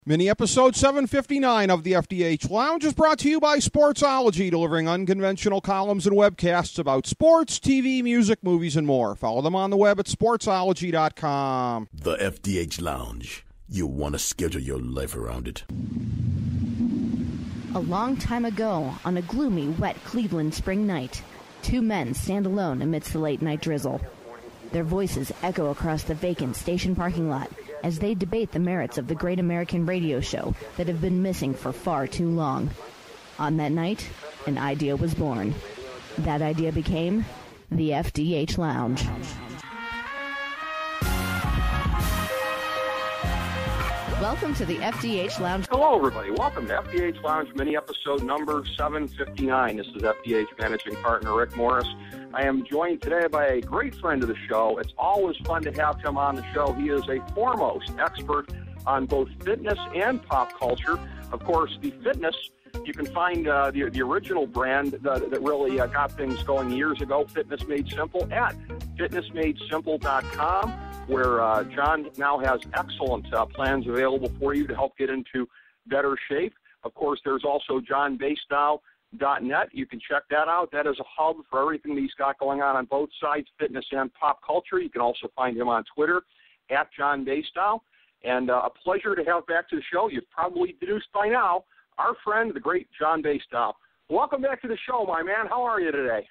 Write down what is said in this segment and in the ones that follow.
Mini episode 759 of the FDH Lounge is brought to you by Sportsology, delivering unconventional columns and webcasts about sports, TV, music, movies, and more. Follow them on the web at sportsology.com. The FDH Lounge. You want to schedule your life around it. A long time ago, on a gloomy, wet Cleveland spring night, two men stand alone amidst the late-night drizzle. Their voices echo across the vacant station parking lot as they debate the merits of the great American radio show that have been missing for far too long. On that night, an idea was born. That idea became the FDH Lounge. Welcome to the FDH Lounge. Hello, everybody. Welcome to FDH Lounge mini episode number 759. This is FDH managing partner Rick Morris. I am joined today by a great friend of the show. It's always fun to have him on the show. He is a foremost expert on both fitness and pop culture. Of course, the fitness, you can find the original brand that really got things going years ago, Fitness Made Simple, at fitnessmadesimple.com, where John now has excellent plans available for you to help get into better shape. Of course, there's also John Basedow.net. You can check that out. That is a hub for everything that he's got going on both sides, fitness and pop culture. You can also find him on Twitter, at John Basedow. And a pleasure to have back to the show. You've probably deduced by now, our friend, the great John Basedow. Welcome back to the show, my man. How are you today?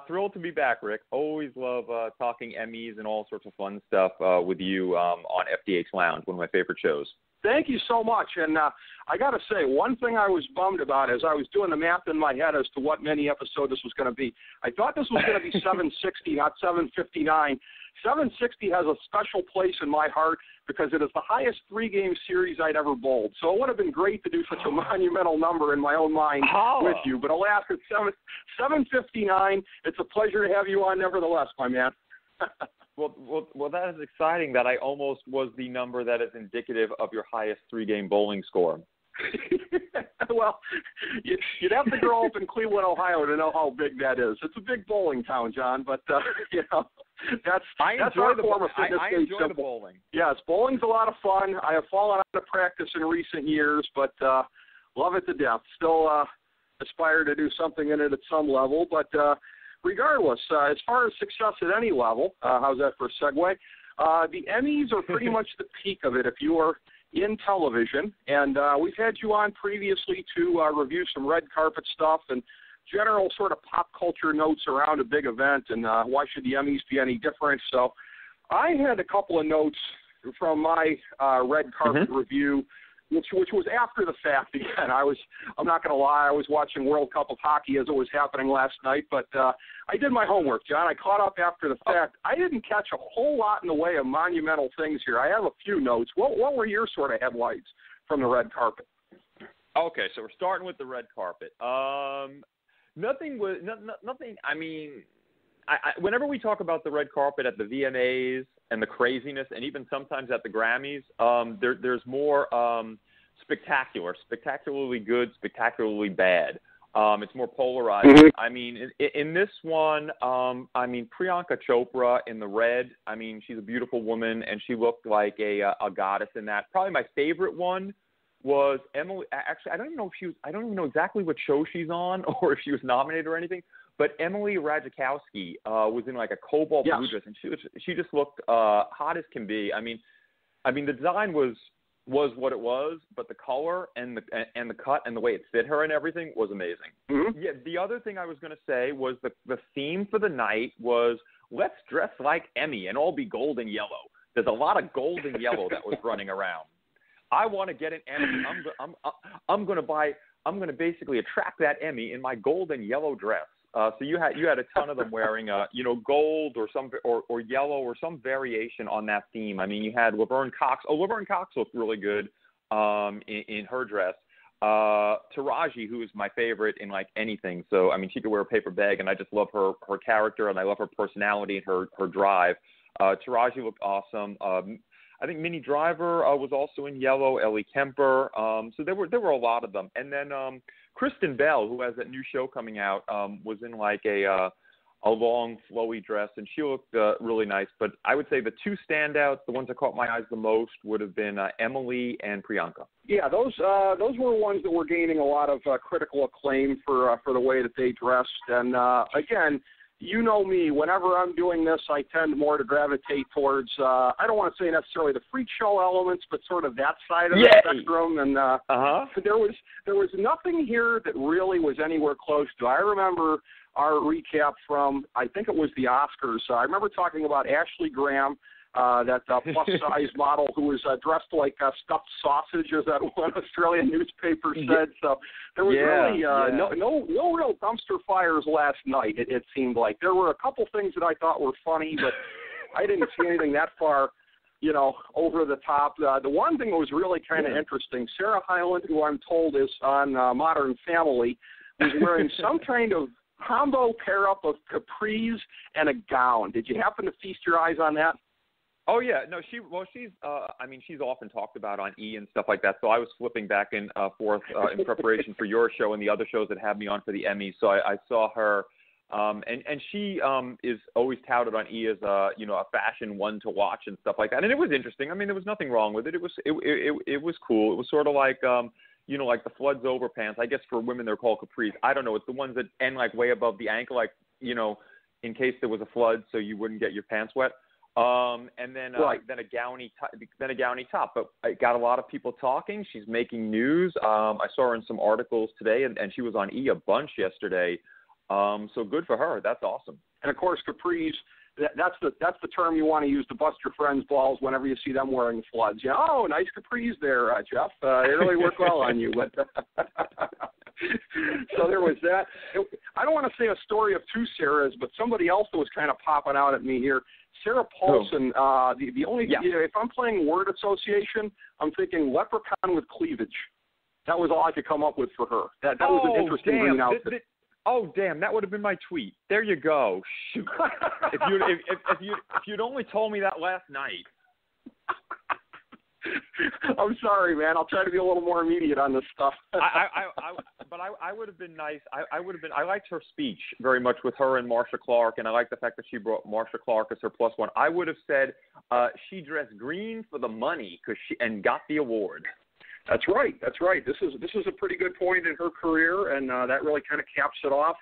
Thrilled to be back, Rick. Always love talking Emmys and all sorts of fun stuff with you on FDH Lounge, one of my favorite shows. Thank you so much. And I got to say, one thing I was bummed about as I was doing the math in my head as to what mini episode this was going to be. I thought this was going to be 760, not 759. 760 has a special place in my heart because it is the highest three-game series I'd ever bowled. So it would have been great to do such a monumental number in my own mind with you. But alas, it's 759. It's a pleasure to have you on nevertheless, my man. Well, that is exciting that I almost was the number that is indicative of your highest three-game bowling score. Well, you'd have to grow up in Cleveland, Ohio to know how big that is. It's a big bowling town, John, but, that's our form of fitness. I enjoy the bowling. Yes, bowling's a lot of fun. I have fallen out of practice in recent years, but love it to death. Still aspire to do something in it at some level, but regardless, as far as success at any level, how's that for a segue? The Emmys are pretty much the peak of it if you are in television, and we've had you on previously to review some red carpet stuff and general sort of pop culture notes around a big event, and why should the Emmys be any different? So I had a couple of notes from my red carpet review, which was after the fact. Again, I'm not going to lie, I was watching World Cup of Hockey as it was happening last night, but I did my homework, John. I caught up after the fact. I didn't catch a whole lot in the way of monumental things here. I have a few notes. What were your sort of headlights from the red carpet? Okay, so we're starting with the red carpet. Nothing. I mean, whenever we talk about the red carpet at the VMAs and the craziness, and even sometimes at the Grammys, there's more spectacularly good, spectacularly bad. It's more polarizing. Mm-hmm. I mean, in this one, Priyanka Chopra in the red. I mean, she's a beautiful woman, and she looked like a goddess in that. Probably my favorite one was Emily. Actually, I don't even know exactly what show she's on or if she was nominated or anything. But Emily Ratajkowski was in like a cobalt blue dress, and she just looked hot as can be. I mean, the design was what it was, but the color and the cut and the way it fit her and everything was amazing. Mm-hmm. Yeah. The other thing I was going to say was the theme for the night was let's dress like Emmy and all be gold and yellow. There's a lot of gold and yellow that was running around. I want to get an Emmy. I'm going to basically attract that Emmy in my gold and yellow dress. So you had a ton of them wearing gold or yellow or some variation on that theme. I mean, you had Laverne Cox. Laverne Cox looked really good in her dress. Taraji, who is my favorite in like anything. So I mean, she could wear a paper bag, and I just love her character, and I love her personality and her drive. Taraji looked awesome. I think Minnie Driver was also in yellow. Ellie Kemper. So there were a lot of them. And then Kristen Bell, who has that new show coming out, was in like a a long, flowy dress, and she looked really nice. But I would say the two standouts, the ones that caught my eyes the most, would have been Emily and Priyanka. Yeah, those were ones that were gaining a lot of critical acclaim for the way that they dressed. And again, you know me, whenever I'm doing this, I tend more to gravitate towards, I don't want to say necessarily the freak show elements, but sort of that side of the spectrum. And there was nothing here that really was anywhere close to. I remember our recap from, I think it was the Oscars. I remember talking about Ashley Graham, that plus-size model who was dressed like stuffed sausage, as that one Australian newspaper said. So there was really no real dumpster fires last night, it seemed like. There were a couple things that I thought were funny, but I didn't see anything that far, over the top. The one thing that was really kind of interesting, Sarah Hyland, who I'm told is on Modern Family, was wearing some kind of combo pair-up of capris and a gown. Did you happen to feast your eyes on that? Oh yeah, no, she's often talked about on E! and stuff like that. So I was flipping back and forth in preparation for your show and the other shows that had me on for the Emmys. So I saw her, and she is always touted on E! as a fashion one to watch and stuff like that. And it was interesting. I mean, there was nothing wrong with it. It was cool. It was sort of like like the Floods overpants. I guess for women they're called capris. I don't know. It's the ones that end like way above the ankle, like in case there was a flood, so you wouldn't get your pants wet. And then a gowny top. But I got a lot of people talking. She's making news. I saw her in some articles today, and she was on E! a bunch yesterday. So good for her. That's awesome. And of course, capris. That's the term you want to use to bust your friends' balls whenever you see them wearing floods. Oh, nice capris there, Jeff. They really work well on you. But so there was that. I don't want to say a story of two Sarahs, but somebody else that was kind of popping out at me here. Sarah Paulson, the only if I'm playing word association, I'm thinking leprechaun with cleavage. That was all I could come up with for her. That was an interesting green outfit. Oh damn! That would have been my tweet. There you go. Shoot! if you'd only told me that last night. I'm sorry, man. I'll try to be a little more immediate on this stuff. But I would have been nice. I liked her speech very much with her and Marcia Clark, and I like the fact that she brought Marcia Clark as her plus one. I would have said she dressed green for the money and got the award. That's right. This is a pretty good point in her career, and that really kind of caps it off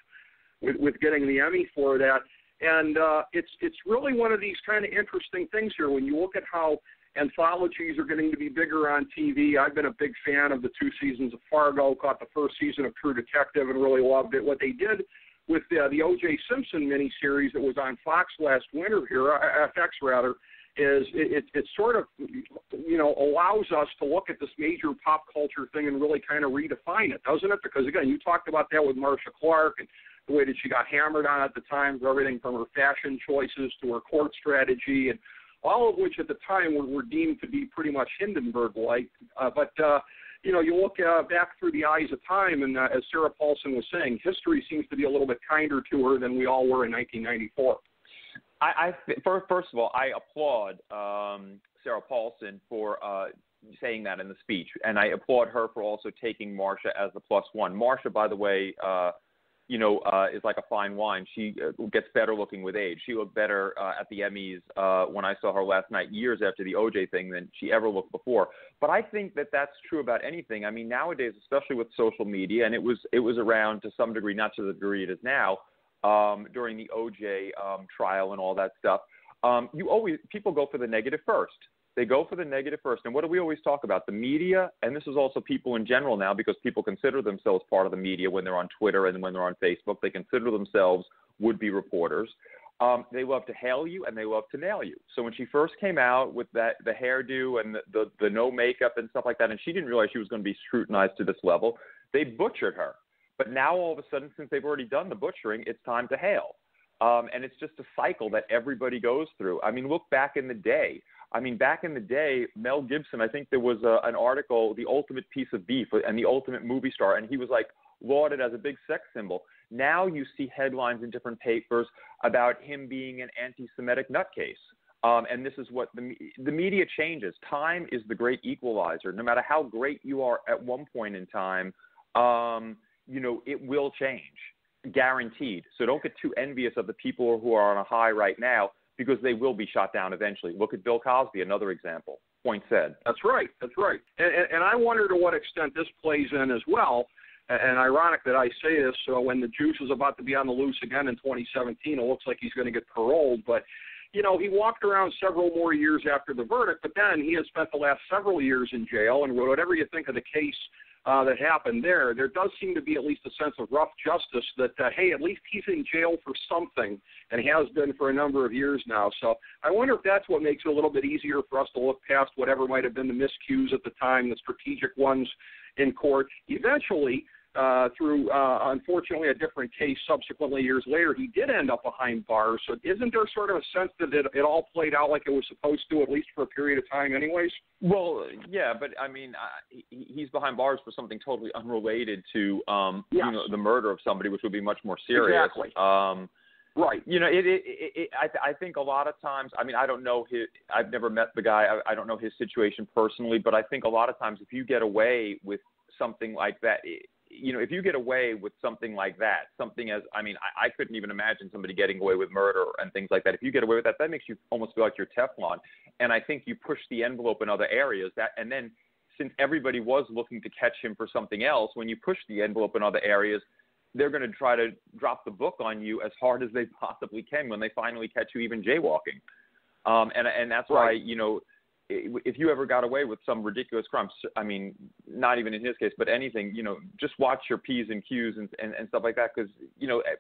with getting the Emmy for that. And it's really one of these kind of interesting things here when you look at how anthologies are getting to be bigger on TV. I've been a big fan of the 2 seasons of Fargo, caught the first season of True Detective and really loved it. What they did with the O.J. Simpson miniseries that was on Fox last winter here, FX rather, is it sort of, allows us to look at this major pop culture thing and really kind of redefine it, doesn't it? Because, again, you talked about that with Marcia Clark and the way that she got hammered on at the time, for everything from her fashion choices to her court strategy, and all of which at the time were deemed to be pretty much Hindenburg-like. But you look back through the eyes of time, and as Sarah Paulson was saying, history seems to be a little bit kinder to her than we all were in 1994. First of all, I applaud Sarah Paulson for saying that in the speech, and I applaud her for also taking Marcia as the plus one. Marcia, by the way, is like a fine wine. She gets better looking with age. She looked better at the Emmys when I saw her last night, years after the OJ thing, than she ever looked before. But I think that that's true about anything. I mean, nowadays, especially with social media, and it was around to some degree, not to the degree it is now, during the OJ trial and all that stuff. People go for the negative first. They go for the negative first. And what do we always talk about? The media, and this is also people in general now, because people consider themselves part of the media when they're on Twitter and when they're on Facebook. They consider themselves would-be reporters. They love to hail you and they love to nail you. So when she first came out with the hairdo and the no makeup and stuff like that, and she didn't realize she was going to be scrutinized to this level, they butchered her. But now all of a sudden, since they've already done the butchering, it's time to hail. And it's just a cycle that everybody goes through. I mean, look back in the day. Back in the day, Mel Gibson, I think there was an article, The Ultimate Piece of Beef and the Ultimate Movie Star, and he was like lauded as a big sex symbol. Now you see headlines in different papers about him being an anti-Semitic nutcase. And this is what the media changes. Time is the great equalizer. No matter how great you are at one point in time, it will change. guaranteed. So don't get too envious of the people who are on a high right now, because they will be shot down eventually. Look at Bill Cosby, another example. Point said. That's right. And I wonder to what extent this plays in as well. And ironic that I say this, when the juice is about to be on the loose again in 2017, it looks like he's going to get paroled. But, he walked around several more years after the verdict, but then he has spent the last several years in jail. And whatever you think of the case that happened there does seem to be at least a sense of rough justice that, hey, at least he's in jail for something, and he has been for a number of years now. So I wonder if that's what makes it a little bit easier for us to look past whatever might have been the miscues at the time, the strategic ones in court. Eventually, through, unfortunately, a different case subsequently years later, he did end up behind bars. So isn't there sort of a sense that it all played out like it was supposed to, at least for a period of time anyways? Well, yeah, but, I mean, he's behind bars for something totally unrelated to, yes. The murder of somebody, which would be much more serious. Exactly. Right. I think a lot of times, I mean, I don't know I've never met the guy. I don't know his situation personally, but I think a lot of times if you get away with something like that, if you get away with something like that, I couldn't even imagine somebody getting away with murder and things like that. If you get away with that, that makes you almost feel like you're Teflon. And I think you push the envelope in other areas. And then since everybody was looking to catch him for something else, when you push the envelope in other areas, they're going to try to drop the book on you as hard as they possibly can when they finally catch you even jaywalking. And that's right. why, if you ever got away with some ridiculous crime, I mean, not even in his case, but anything, just watch your P's and Q's and stuff like that, because,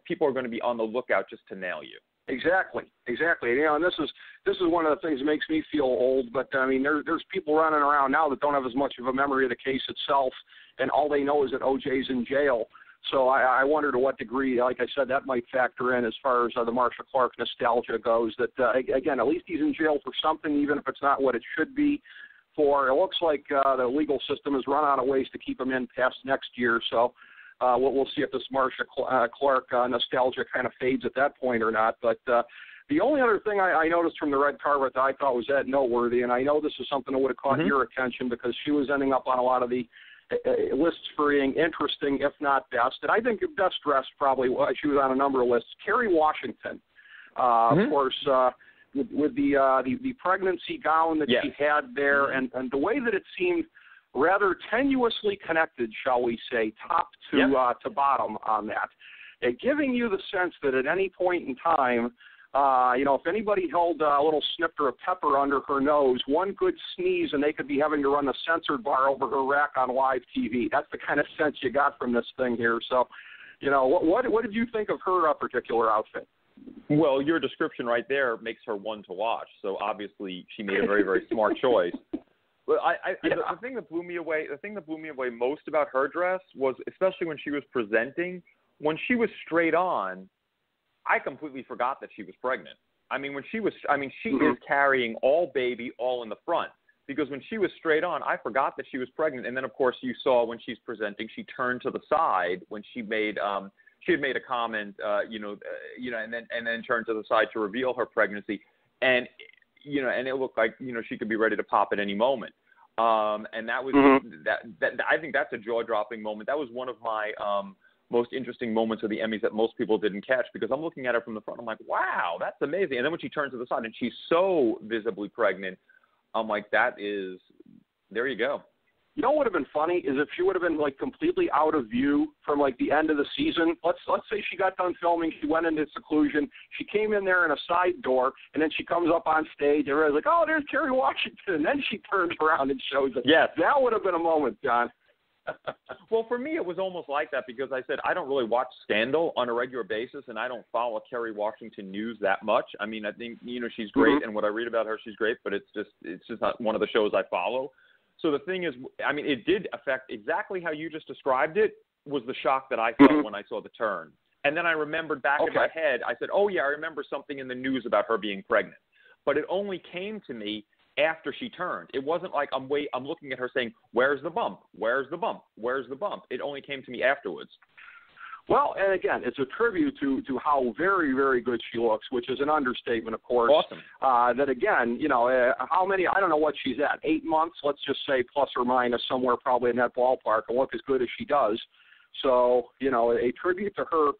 people are going to be on the lookout just to nail you. Exactly. And this is one of the things that makes me feel old. But I mean, there's people running around now that don't have as much of a memory of the case itself, and all they know is that OJ's in jail. So I wonder to what degree, like I said, that might factor in as far as the Marcia Clark nostalgia goes. That again, at least he's in jail for something, even if it's not what it should be. For it looks like the legal system has run out of ways to keep him in past next year. So. We'll see if this Marcia Clark nostalgia kind of fades at that point or not. But the only other thing I noticed from the red carpet that I thought was noteworthy, and I know this is something that would have caught your attention because she was ending up on a lot of the lists for being interesting, if not best. And I think best dressed probably, she was on a number of lists. Kerry Washington, of course, with the pregnancy gown that she had there, and the way that it seemed rather tenuously connected, shall we say, top to bottom on that, giving you the sense that at any point in time, if anybody held a little snifter of pepper under her nose, one good sneeze and they could be having to run the censored bar over her rack on live TV. That's the kind of sense you got from this thing here. So, what did you think of her particular outfit? Well, your description right there makes her one to watch. So obviously she made a very, very smart choice. Well, the thing that blew me away most about her dress was, especially when she was presenting, when she was straight on, I completely forgot that she was pregnant. I mean, she is carrying all baby, all in the front, because when she was straight on, I forgot that she was pregnant. And then, of course, you saw when she's presenting, she turned to the side when she made she had made a comment, and then turned to the side to reveal her pregnancy, and it looked like she could be ready to pop at any moment. And that was that I think that's a jaw-dropping moment. That was one of my most interesting moments of the Emmys that most people didn't catch, because I'm looking at her from the front. I'm like, wow, that's amazing. And then when she turns to the side and she's so visibly pregnant, I'm like, there you go. You know what would have been funny is if she would have been like completely out of view from like the end of the season. Let's say she got done filming, she went into seclusion, she came in there in a side door, and then she comes up on stage, and everybody's like, oh, there's Kerry Washington, and then she turns around and shows it. Yes. That would have been a moment, John. Well, for me, it was almost like that because I said I don't really watch Scandal on a regular basis, and I don't follow Kerry Washington news that much. I mean, I think she's great, and what I read about her, she's great, but it's just not one of the shows I follow. So the thing is, I mean, it did affect exactly how you just described it. Was the shock that I felt when I saw the turn, and then I remembered back in my head. I said, "Oh yeah, I remember something in the news about her being pregnant," but it only came to me after she turned. It wasn't like I'm looking at her saying, "Where's the bump? Where's the bump? Where's the bump?" It only came to me afterwards. Well, and again, it's a tribute to how very, very good she looks, which is an understatement, of course. Awesome. That again, how many? I don't know what she's at. 8 months, let's just say, plus or minus, somewhere probably in that ballpark, and look as good as she does. So, a tribute to her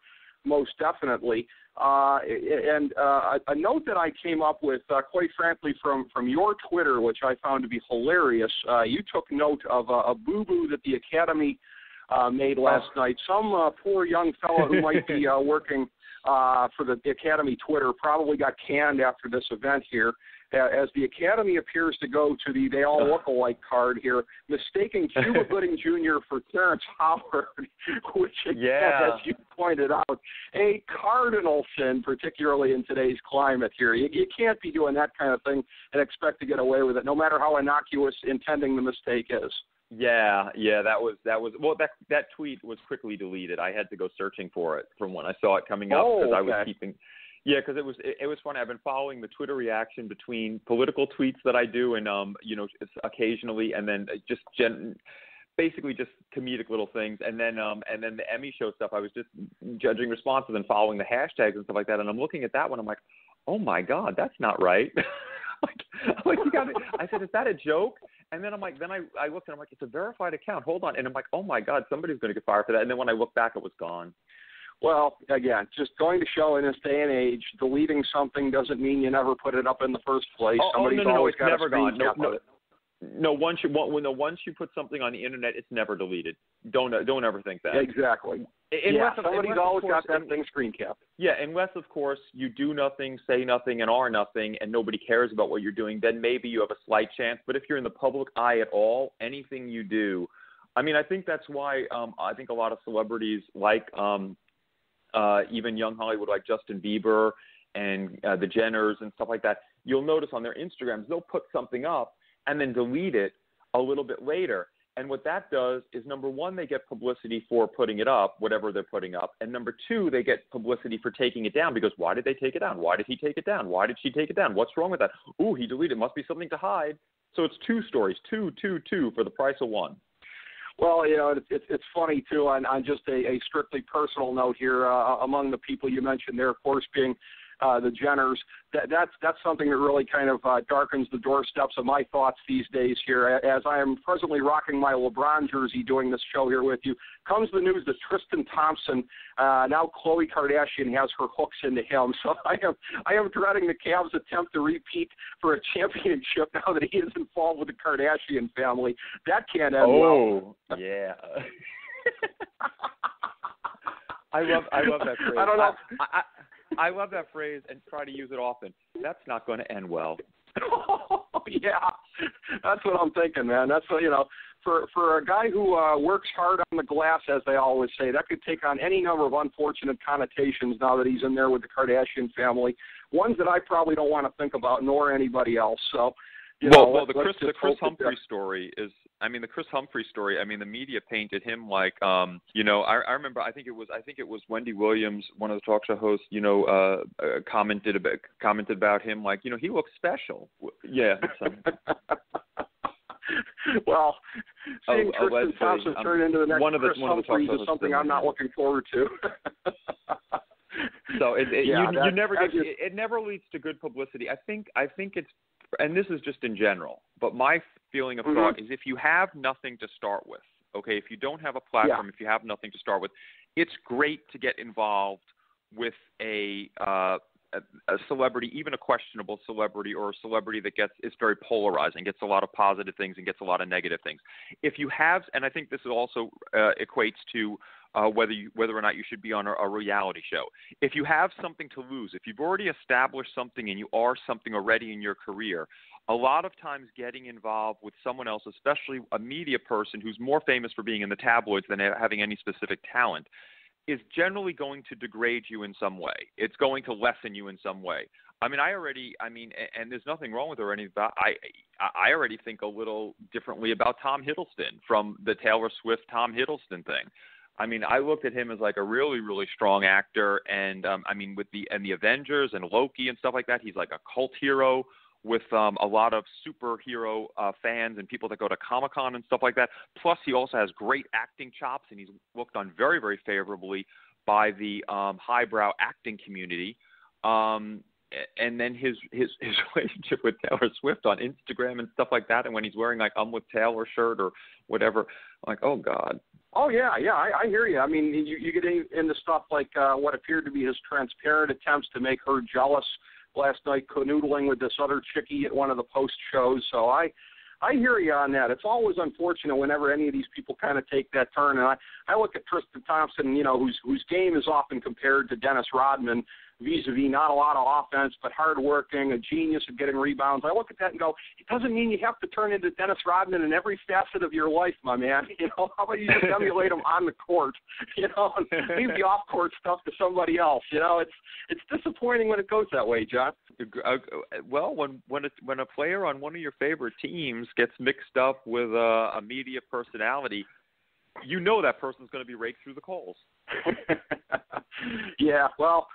most definitely. And a note that I came up with, quite frankly, from your Twitter, which I found to be hilarious. You took note of a boo-boo that the Academy made last night. Some poor young fellow who might be working for the Academy Twitter probably got canned after this event here, as the Academy appears to go to the "they all look alike" card here, mistaking Cuba Gooding Jr. for Terrence Howard, which, again, as you pointed out, a cardinal sin, particularly in today's climate here. You can't be doing that kind of thing and expect to get away with it, no matter how innocuous intending the mistake is. Yeah, that was well, that tweet was quickly deleted. I had to go searching for it from when I saw it coming up, because I was keeping. Yeah, because it was funny. I've been following the Twitter reaction between political tweets that I do and occasionally, and then basically just comedic little things, and then the Emmy show stuff. I was just judging responses and following the hashtags and stuff like that. And I'm looking at that one. I'm like, oh my God, that's not right. like you got me. I said, is that a joke? And then I looked and I'm like, it's a verified account. Hold on. And I'm like, oh my God, somebody's going to get fired for that. And then when I looked back, it was gone. Well, again, just going to show in this day and age, deleting something doesn't mean you never put it up in the first place. Somebody's always got never a gone. screenshot. No, once you put something on the internet, it's never deleted. Don't ever think that. Exactly. Somebody's always got that thing screen capped. Yeah, unless, of course, you do nothing, say nothing, and are nothing, and nobody cares about what you're doing, then maybe you have a slight chance. But if you're in the public eye at all, anything you do, I mean, I think that's why I think a lot of celebrities like even young Hollywood, like Justin Bieber and the Jenners and stuff like that, you'll notice on their Instagrams, they'll put something up and then delete it a little bit later. And what that does is, number one, they get publicity for putting it up, whatever they're putting up. And number two, they get publicity for taking it down, because why did they take it down? Why did he take it down? Why did she take it down? What's wrong with that? Ooh, he deleted it. Must be something to hide. So it's two stories, two for the price of one. Well, it's funny, too, on just a strictly personal note here, among the people you mentioned there, of course, being the Jenners. That's something that really kind of darkens the doorsteps of my thoughts these days here. As I am presently rocking my LeBron jersey doing this show here with you, comes the news that Tristan Thompson, now Khloe Kardashian, has her hooks into him. So I am dreading the Cavs' attempt to repeat for a championship now that he is involved with the Kardashian family. That can't end well. Oh, yeah. I love that phrase. I don't know. I love that phrase and try to use it often. That's not going to end well. Yeah, that's what I'm thinking, man. That's what, for a guy who works hard on the glass, as they always say, that could take on any number of unfortunate connotations now that he's in there with the Kardashian family, ones that I probably don't want to think about, nor anybody else. So, the Chris Humphrey story is. I mean, the Chris Humphrey story. I mean, the media painted him like, I remember. I think it was Wendy Williams, one of the talk show hosts. Commented about him like, he looks special. Yeah. So. Well, seeing Tristan Thompson turn into the next Chris Humphrey is something I'm not looking forward to. So it never leads to good publicity. I think it's. And this is just in general, but my feeling of thought is, if you have nothing to start with, okay, if you don't have a platform, if you have nothing to start with, it's great to get involved with a celebrity, even a questionable celebrity, or a celebrity that is very polarizing, gets a lot of positive things and gets a lot of negative things. If you have, and I think this also equates to whether or not you should be on a reality show. If you have something to lose, if you've already established something and you are something already in your career, a lot of times getting involved with someone else, especially a media person who's more famous for being in the tabloids than having any specific talent, is generally going to degrade you in some way. It's going to lessen you in some way. And there's nothing wrong with her or anything, but I already think a little differently about Tom Hiddleston from the Taylor Swift Tom Hiddleston thing. I mean, I looked at him as like a really, really strong actor, and with the Avengers and Loki and stuff like that, he's like a cult hero with a lot of superhero fans and people that go to Comic-Con and stuff like that. Plus, he also has great acting chops, and he's looked on very, very favorably by the highbrow acting community. And then his relationship with Taylor Swift on Instagram and stuff like that, and when he's wearing like "I'm with Taylor" shirt or whatever, I'm like, oh God. Oh, yeah, I hear you. I mean, you get into stuff like what appeared to be his transparent attempts to make her jealous last night, canoodling with this other chickie at one of the post shows. So I hear you on that. It's always unfortunate whenever any of these people kind of take that turn. And I look at Tristan Thompson, whose game is often compared to Dennis Rodman, vis-a-vis not a lot of offense, but hardworking, a genius at getting rebounds. I look at that and go, it doesn't mean you have to turn into Dennis Rodman in every facet of your life, my man. How about you just emulate him on the court, and leave the off-court stuff to somebody else. It's disappointing when it goes that way, John. Well, when a player on one of your favorite teams gets mixed up with a media personality, that person's going to be raked through the coals. Yeah, well,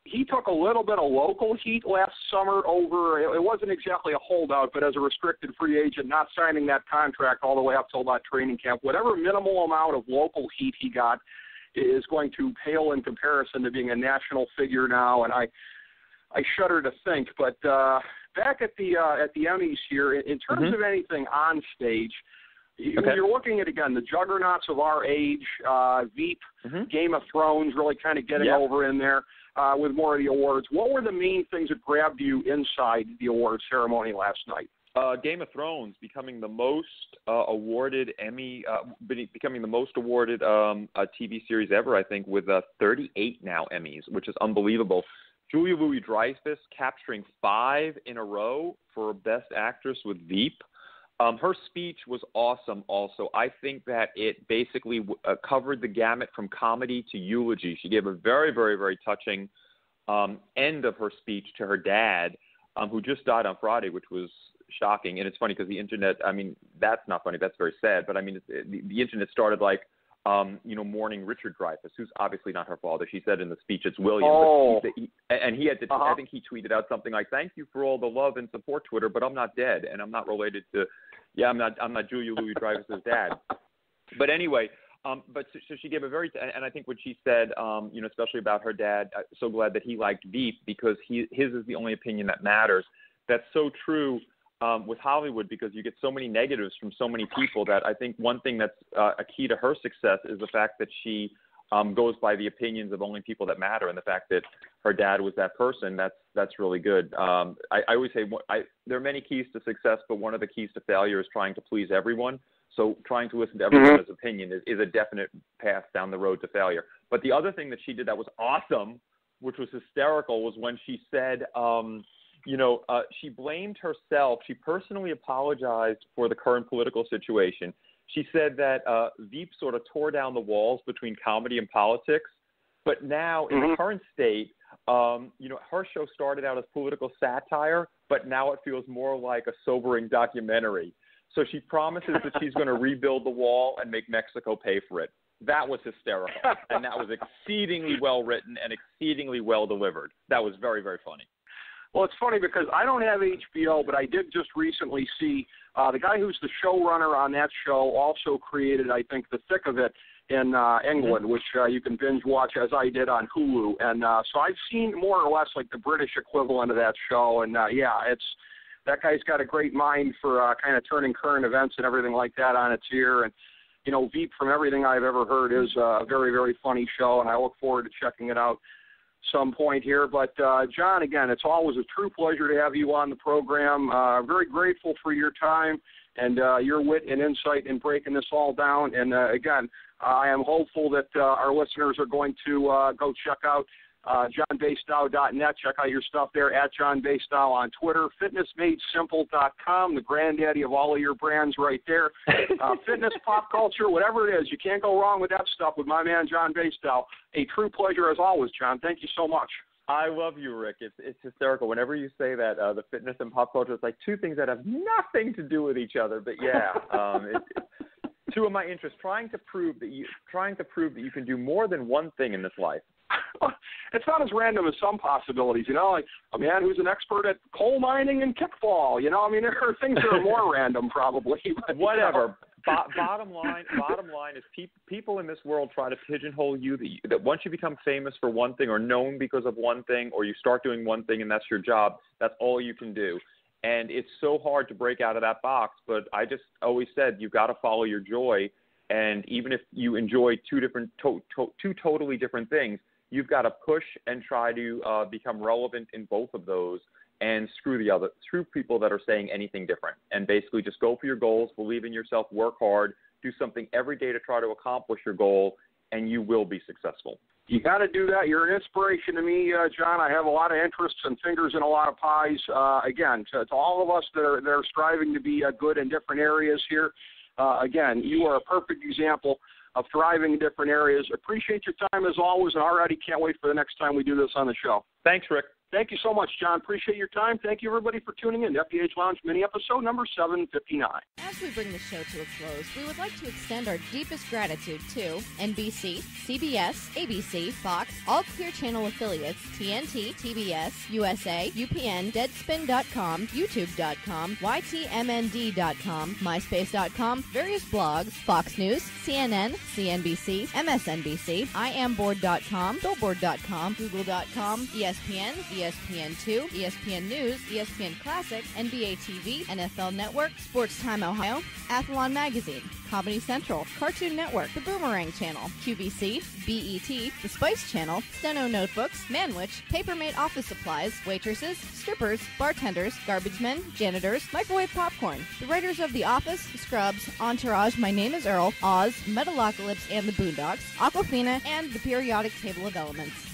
he took a little bit of local heat last summer over, it wasn't exactly a holdout, but as a restricted free agent, not signing that contract all the way up till about training camp. Whatever minimal amount of local heat he got is going to pale in comparison to being a national figure now, and I shudder to think. But back at the Emmys here, in terms of anything on stage, you're looking at, again, the juggernauts of our age, Veep, Game of Thrones, really kind of getting over in there with more of the awards. What were the main things that grabbed you inside the awards ceremony last night? Game of Thrones becoming the most awarded Emmy, becoming the most awarded TV series ever, I think, with 38 now Emmys, which is unbelievable. Julia Louis-Dreyfus capturing 5 in a row for Best Actress with Veep. Her speech was awesome also. I think that it basically covered the gamut from comedy to eulogy. She gave a very, very, very touching end of her speech to her dad, who just died on Friday, which was shocking. And it's funny because the internet, I mean, that's not funny. That's very sad. But, I mean, the internet started like, mourning Richard Dreyfuss, who's obviously not her father. She said in the speech it's William. Oh. And he had to, I think he tweeted out something like, "Thank you for all the love and support, Twitter, but I'm not dead, and I'm not related to, I'm not Julia Louis-Dreyfus's dad." But anyway, so she gave a very, and I think what she said, especially about her dad, so glad that he liked Veep because his is the only opinion that matters. That's so true. With Hollywood, because you get so many negatives from so many people that I think one thing that's a key to her success is the fact that she goes by the opinions of only people that matter, and the fact that her dad was that person, that's really good. I always say there are many keys to success, but one of the keys to failure is trying to please everyone. So trying to listen to everyone's opinion is a definite path down the road to failure. But the other thing that she did that was awesome, which was hysterical, was when she said she blamed herself. She personally apologized for the current political situation. She said that Veep sort of tore down the walls between comedy and politics. But now, in the current state, her show started out as political satire, but now it feels more like a sobering documentary. So she promises that she's going to rebuild the wall and make Mexico pay for it. That was hysterical, and that was exceedingly well written and exceedingly well delivered. That was very, very funny. Well, it's funny because I don't have HBO, but I did just recently see the guy who's the showrunner on that show also created, I think, The Thick of It in England, which you can binge watch as I did on Hulu. And so I've seen more or less like the British equivalent of that show. And, that guy's got a great mind for kind of turning current events and everything like that on its ear. And, Veep, from everything I've ever heard, is a very, very funny show, and I look forward to checking it out some point here. But, John, again, it's always a true pleasure to have you on the program. Very grateful for your time and your wit and insight in breaking this all down. And, again, I am hopeful that our listeners are going to go check out JohnBasedow.net. Check out your stuff there at John Basedow on Twitter. FitnessMadeSimple.com, the granddaddy of all of your brands right there. Fitness, pop culture, whatever it is, you can't go wrong with that stuff with my man John Basedow. A true pleasure as always, John. Thank you so much. I love you, Rick. It's hysterical. Whenever you say that, the fitness and pop culture, it's like two things that have nothing to do with each other. But yeah, it's two of my interests. Trying to prove that you can do more than one thing in this life. It's not as random as some possibilities, like a man who's an expert at coal mining and kickball. There are things that are more random probably. But, whatever. Bottom line is people in this world try to pigeonhole you that once you become famous for one thing or known because of one thing, or you start doing one thing and that's your job, that's all you can do. And it's so hard to break out of that box. But I just always said you've got to follow your joy. And even if you enjoy two totally different things, you've got to push and try to become relevant in both of those, and screw people that are saying anything different. And basically just go for your goals, believe in yourself, work hard, do something every day to try to accomplish your goal, and you will be successful. You got to do that. You're an inspiration to me, John. I have a lot of interests and fingers in a lot of pies. Again, to all of us that are striving to be good in different areas here, again, you are a perfect example of thriving in different areas. Appreciate your time as always, and already can't wait for the next time we do this on the show. Thanks, Rick. Thank you so much, John. Appreciate your time. Thank you, everybody, for tuning in to FDH Lounge mini episode number 759. As we bring the show to a close, we would like to extend our deepest gratitude to NBC, CBS, ABC, Fox, all Clear Channel affiliates, TNT, TBS, USA, UPN, Deadspin.com, YouTube.com, YTMND.com, MySpace.com, various blogs, Fox News, CNN, CNBC, MSNBC, IamBoard.com, Billboard.com, Google.com, ESPN, ESPN2, ESPN News, ESPN Classic, NBA TV, NFL Network, Sports Time Ohio, Athlon Magazine, Comedy Central, Cartoon Network, The Boomerang Channel, QVC, BET, The Spice Channel, Steno Notebooks, Manwich, Papermate Office Supplies, waitresses, strippers, bartenders, garbage men, janitors, microwave popcorn, the writers of The Office, Scrubs, Entourage, My Name is Earl, Oz, Metalocalypse and the Boondocks, Aquafina, and the Periodic Table of Elements.